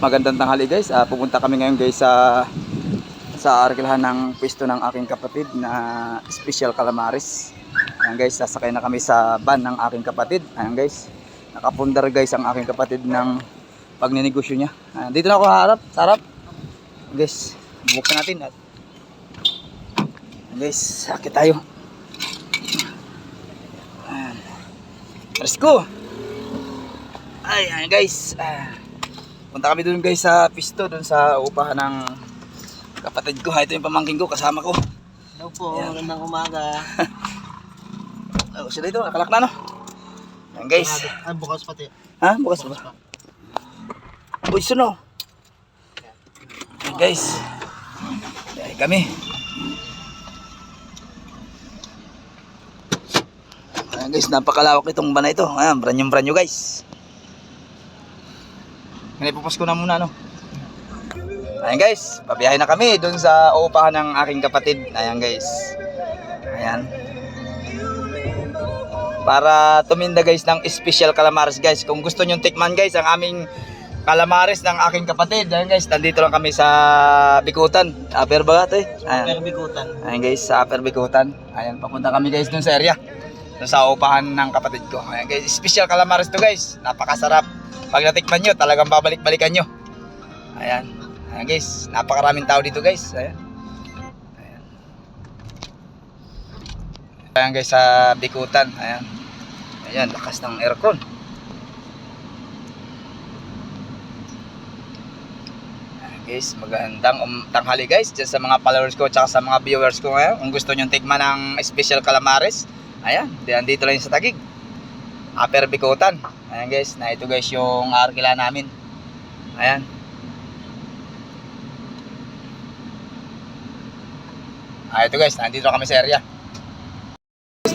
Magandang tanghali guys. Pupunta kami ngayon guys sa arkilahan ng pwesto ng aking kapatid na special calamares. Ayan guys, sasakay na kami sa van ng aking kapatid. Ayan guys, nakapundar guys ang aking kapatid ng pagninegosyo niya. Ayan, dito na ako harap, sarap. Guys, buksan natin. Ayan guys, sakit tayo. Ayan. Let's go. Ayan guys. Punta kami dun guys sa pisto, dun sa upahan ng kapatid ko. Ito yung pamangkin ko, kasama ko. Hello po, magandang umaga. Oh, sila ito, nakalak na no? Ayan guys. Bukas pati. Ha? Bukas ba? Uy, suno. Ayan guys. Ayan kami. Ayan guys, napakalawak itong van na ito. Ayan, brand new guys. Pinapupas ko na muna no. Ayan guys, pabiyahin na kami dun sa uupahan ng aking kapatid. Ayan guys. Ayan. Para tuminda guys ng special calamares guys. Kung gusto nyo tikman guys ang aming calamares ng aking kapatid. Ayan guys, nandito lang kami sa Bikutan. Upper Bagat eh. Upper Bikutan. Ayan guys, sa Upper Bikutan. Ayan, papunta kami guys dun sa area. Dun sa uupahan ng kapatid ko. Ayan guys, special calamares to guys. Napakasarap. Pag natikman nyo, talagang babalik-balikan nyo. Ayan. Ayan guys, napakaraming tao dito guys. Ayan. Ayan. Ayan guys, sa Bikutan. Ayan. Ayan, lakas ng aircon. Ayan guys, magandang tanghali guys dyan sa mga followers ko at sa mga viewers ko ngayon. Kung gusto nyo tikman ng special calamares, ayan, dito lang sa Taguig. Upper Bikutan. Ayan guys, na ito guys yung arkila namin. Ayan. Ito guys, nandito kami sa area.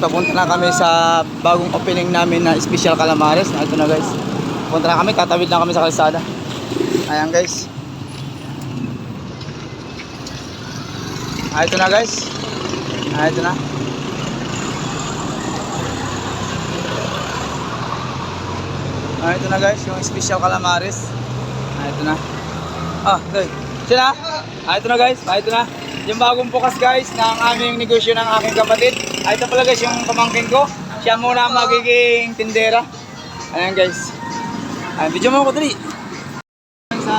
Papunta na kami sa bagong opening namin na special calamares. Ito na guys. Punta na kami, tatawid na kami sa kalsada. Ayan guys. Ito na guys. Ito na. Ito na guys, yung special calamares. Ito na. Okay. Sina? Ito na guys, ito na. Yung bagong bukas guys ng aming negosyo ng aking kapatid. Ito pala guys yung pamangkin ko. Siya muna magiging tindera. Ayan guys. Ayan, video mo ko dali. Sa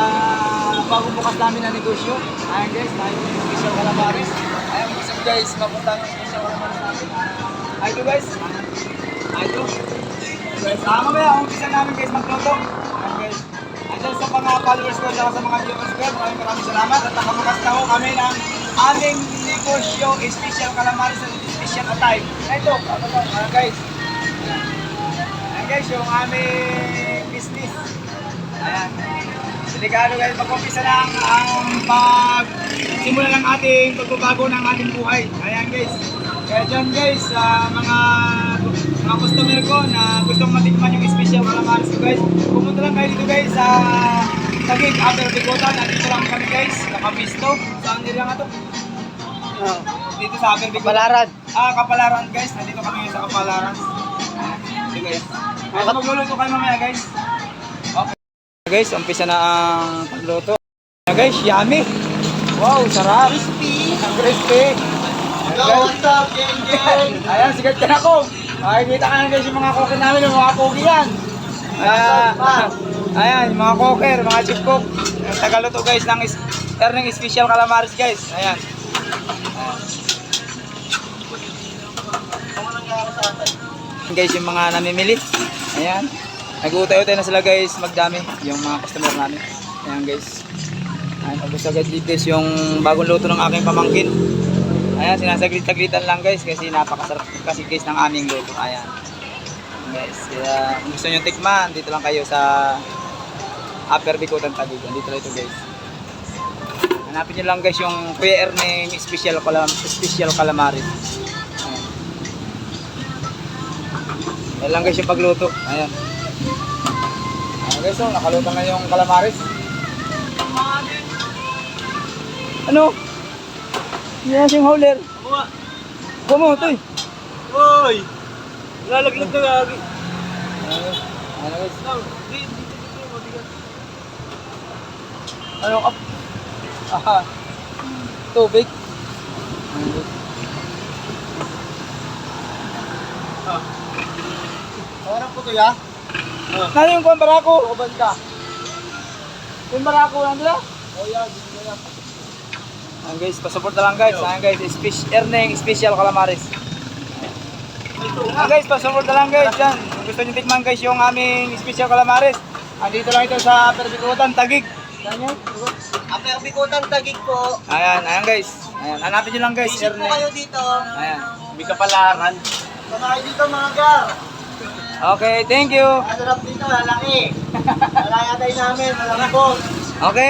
bagong bukas namin ng negosyo. Ayan guys, yung special calamares. Ayan guys, mapunta yung special calamares namin. Ito guys. Ito. Guys, mamaya umpisa namin guys magluto. Ayan guys. Andyan sa mga followers ko at sa mga viewers ko, maraming salamat at nakabukas na ho kami ng aming negosyo, special calamares at special atay. Ito, guys. Ayan guys, yung aming business. Ayan. Delikado guys, mag-umpisa lang ang simula ng ating pagbabago ng ating buhay. Ayan guys. Kaya dyan guys, mga customer ko na gustong matikman yung special calamares ko guys, pumunta lang kayo dito guys sa Taguig, Upper Bikutan. Dito lang kami guys, nakapisto. Saan nila nga to? Dito sa Upper Bikutan. Kapalaran. Kapalaran guys, nandito kami sa Kapalaran. Dito guys. Magluluto kayo mamaya guys. Okay guys, umpisa na ang pagluto. Guys, yummy. Wow, sarap. Crispy. Crispy. What's up, gang? Ayan, sigat ka na ko. Makikita ka na guys yung mga coker namin, yung mga pogi yan. Ayan, yung mga coker, mga chief cook. Tagaluto guys ng earning special calamares guys. Ayan. Guys, yung mga namimili. Ayan. Nag-uutay-utay na sila guys, magdami yung mga customer namin. Ayan guys. Ayan, ubos agad guys yung bagong luto ng aking pamangkin. Ayan, sinasaglit-saglitan lang guys kasi napakasarap kasi guys ng aming luto. Ayan. Guys, kaya kung gusto nyo tikman, dito lang kayo sa Upper Bikutan Taguig. Dito lang ito guys. Hanapin nyo lang guys yung Kuya Erning special calamares. Ayan. Ayan lang guys yung pagluto. Ayan. Ayan guys, so, nakaluto na yung calamares. Ano? Yan siyang hauler. Buwa. Buwa mo ito eh. Uy! Lalaglag na lagi. Ano guys? Dito, mabigat. Ano ka? Ah, tubig. Parang po to ya? Nalo yung kuwan barako? O banda? Yung barako lang dila? Oh yan, dito na. Ayan guys, pasupport na lang guys. Ayan guys, Erneng Special Calamares. Ayan guys, pasupport na lang guys. Yan. Kung gusto nyo tikman guys yung aming Special Calamares. Andito lang ito sa Perbikutan, Taguig. Saan yan? Aper Bikutan Tagig po. Ayan, ayan guys. Ayan, hanapin nyo lang guys, Visit po kayo dito. Ayan. Hindi ka palaran. Sama kayo dito mga gar. Okay, thank you. Masarap dito, lalaki. Lalaki namin, malambot. Okay.